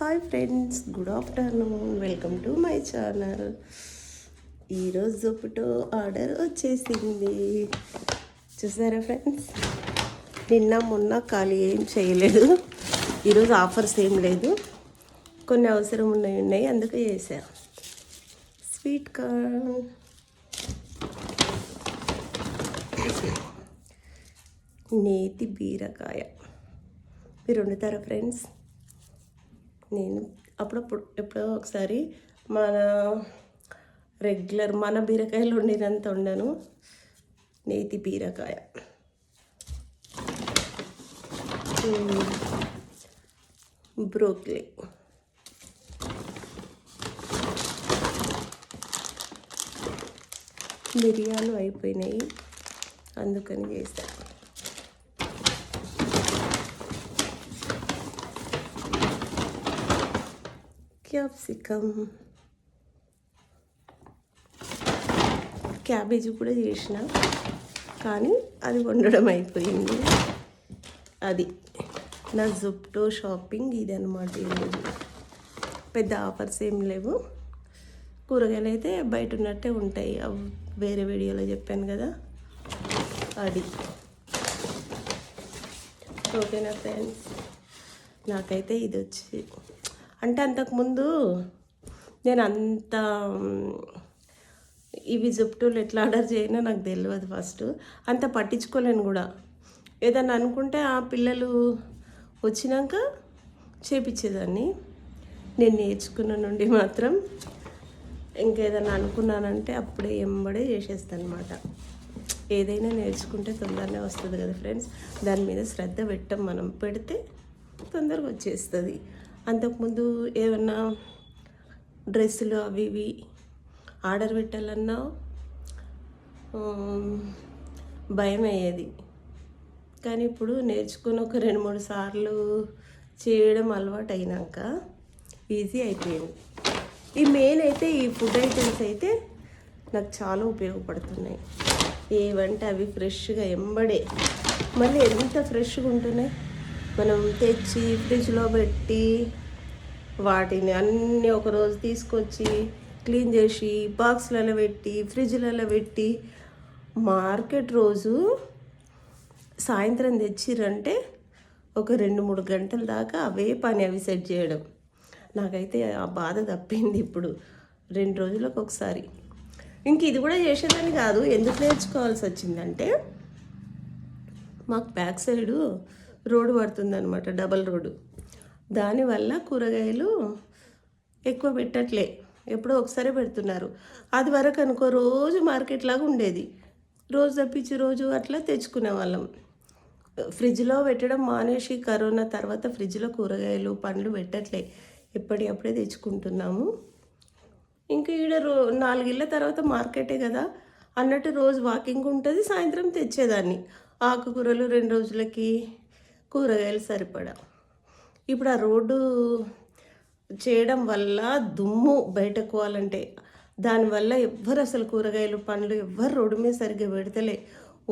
Hi friends, good afternoon. Welcome to my channel. ఈరోజు జొప్పిటో order వచ్చేసింది. చూసారా ఫ్రెండ్స్, నిన్న మొన్న ఖాళీ ఏం చేయలేదు. ఈరోజు ఆఫర్స్ ఏం లేదు, కొన్ని అవసరం ఉన్నాయి అందుకే చేసా. స్వీట్ కార్న్, నేతి బీరకాయ. మీరు వండుతారా ఫ్రెండ్స్? నేను అప్పుడప్పుడు ఎప్పుడో ఒకసారి మన బీరకాయలు వండినంత వండాను. నేతి బీరకాయ, బ్రోక్లీ, మిరియాలు అయిపోయినాయి అందుకని చేశాను. క్యాప్సికమ్, క్యాబేజీ కూడా చేసిన, కానీ అది వండడం అయిపోయింది. అది నా జొప్టో షాపింగ్ ఇది అనమాట. ఈరోజు పెద్ద ఆఫర్స్ ఏం లేవు. కూరగాయలు అయితే బయట ఉన్నట్టే ఉంటాయి, వేరే వీడియోలో చెప్పాను కదా అది. ఓకేనా ఫ్రెండ్స్, నాకైతే ఇది వచ్చి అంటే అంతకుముందు నేను ఇవి జొప్టోలు ఎట్లా ఆర్డర్ చేయనో నాకు తెలియదు. ఫస్ట్ అంత పట్టించుకోలేను కూడా. ఏదన్నా అనుకుంటే ఆ పిల్లలు వచ్చినాక చేపించేదాన్ని. నేను నేర్చుకున్న నుండి మాత్రం ఇంకేదన్నా అనుకున్నానంటే అప్పుడే ఎంబడే చేసేస్తాను అనమాట. ఏదైనా నేర్చుకుంటే తొందరనే వస్తుంది కదా ఫ్రెండ్స్. దాని మీద శ్రద్ధ పెట్టం, మనం పెడితే తొందరగా వచ్చేస్తుంది. అంతకుముందు ఏమన్నా డ్రెస్సులు అవి ఇవి ఆర్డర్ పెట్టాలన్నా భయం అయ్యేది. కానీ ఇప్పుడు నేర్చుకుని ఒక 2-3 సార్లు చేయడం అలవాటు అయినాక ఈజీ అయిపోయింది. ఈ మెయిన్ అయితే ఈ ఫుడ్ ఐటమ్స్ అయితే నాకు చాలా ఉపయోగపడుతున్నాయి. ఏవంటే అవి ఫ్రెష్గా ఎంబడే, మళ్ళీ ఎంత ఫ్రెష్గా ఉంటున్నాయి. మనం తెచ్చి ఫ్రిడ్జ్లో పెట్టి వాటిని అన్నీ ఒకరోజు తీసుకొచ్చి క్లీన్ చేసి బాక్స్లలో పెట్టి ఫ్రిడ్జ్లలో పెట్టి మార్కెట్ రోజు సాయంత్రం తెచ్చిరంటే ఒక 2-3 గంటల దాకా అవే పని, అవి సెట్ చేయడం. నాకైతే ఆ బాధ తప్పింది ఇప్పుడు 2 రోజులకు ఒకసారి. ఇంక ఇది కూడా చేసేదని కాదు, ఎందుకు నేర్చుకోవాల్సి వచ్చిందంటే మాకు బ్యాక్ సైడు రోడ్డు పడుతుందన్నమాట, డబల్ రోడ్డు. దానివల్ల కూరగాయలు ఎక్కువ పెట్టట్లే, ఎప్పుడో ఒకసారి పెడుతున్నారు. అది వరకు అనుకో రోజు మార్కెట్ లాగా ఉండేది. రోజు తప్పించి రోజు అట్లా తెచ్చుకునే వాళ్ళం. ఫ్రిడ్జ్లో పెట్టడం మానేసి కరోనా తర్వాత ఫ్రిడ్జ్లో కూరగాయలు పండ్లు పెట్టట్లే, ఎప్పటికప్పుడే తెచ్చుకుంటున్నాము. ఇంకా ఈడ 4 ఇళ్ళ తర్వాత మార్కెటే కదా అన్నట్టు రోజు వాకింగ్ ఉంటుంది. సాయంత్రం తెచ్చేదాన్ని ఆకుకూరలు 2 రోజులకి, కూరగాయలు సరిపడా. ఇప్పుడు ఆ రోడ్డు చేయడం వల్ల దుమ్ము బయటకోవాలంటే దానివల్ల ఎవ్వరు అసలు కూరగాయలు పండ్లు ఎవ్వరు రోడ్డు మీద సరిగ్గా పెడతలే.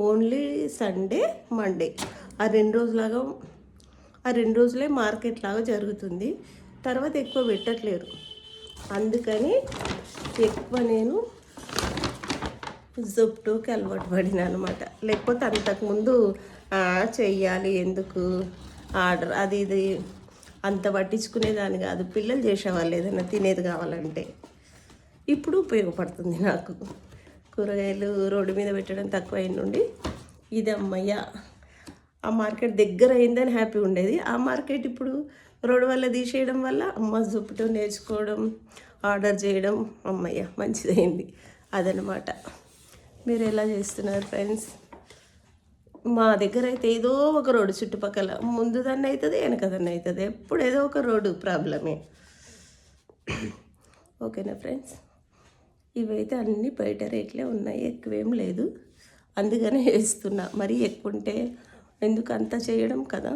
ఓన్లీ సండే మండే ఆ 2 రోజులే మార్కెట్ లాగా జరుగుతుంది. తర్వాత ఎక్కువ పెట్టట్లేరు. అందుకని ఎక్కువ నేను జొప్టోకి అలవాటు పడిన అనమాట. లేకపోతే అంతకుముందు చెయ్యాలి ఎందుకు ఆర్డర్ అది ఇది అంత పట్టించుకునేదాన్ని కాదు. పిల్లలు చేసేవాళ్ళు ఏదైనా తినేది కావాలంటే. ఇప్పుడు ఉపయోగపడుతుంది నాకు. కూరగాయలు రోడ్డు మీద పెట్టడం తక్కువ అయిన నుండి ఇది అమ్మయ్య, ఆ మార్కెట్ దగ్గర అయిందని హ్యాపీ ఉండేది. ఆ మార్కెట్ ఇప్పుడు రోడ్డు వల్ల తీసేయడం వల్ల అమ్మ జొప్టో నేర్చుకోవడం, ఆర్డర్ చేయడం అమ్మయ్య మంచిదైంది. అదనమాట. మీరు ఎలా చేస్తున్నారు ఫ్రెండ్స్? మా దగ్గర అయితే ఏదో ఒక రోడ్డు, చుట్టుపక్కల ముందు దాన్ని అవుతుంది వెనకదాన్ని అవుతుంది, ఎప్పుడు ఏదో ఒక రోడ్డు ప్రాబ్లమే. ఓకేనా ఫ్రెండ్స్, ఇవైతే అన్నీ బయట రేట్లే ఉన్నాయి, ఎక్కువేం లేదు. అందుకనే వేస్తున్నా. మరీ ఎక్కువ ఉంటే ఎందుకు అంత చేయడం కదా,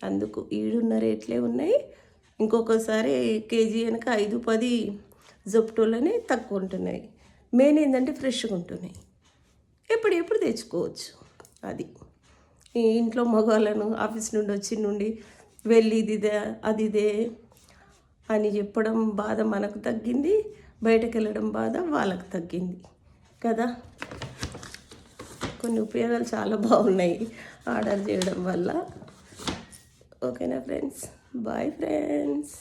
అందుకు ఈడున్న రేట్లే ఉన్నాయి. ఇంకొకసారి కేజీ వెనక 5-10 జొప్టోలనే తక్కువ ఉంటున్నాయి. మెయిన్ ఏంటంటే ఫ్రెష్గా ఉంటున్నాయి, ఎప్పుడు తెచ్చుకోవచ్చు. అది ఈ ఇంట్లో మగవాళ్ళను ఆఫీస్ నుండి వెళ్ళి ఇదే అది ఇదే అని చెప్పడం బాధ మనకు తగ్గింది, బయటకు వెళ్ళడం బాధ వాళ్ళకు తగ్గింది కదా. కొన్ని ఉపయోగాలు చాలా బాగున్నాయి ఆర్డర్ చేయడం వల్ల. ఓకేనా ఫ్రెండ్స్, బాయ్ ఫ్రెండ్స్.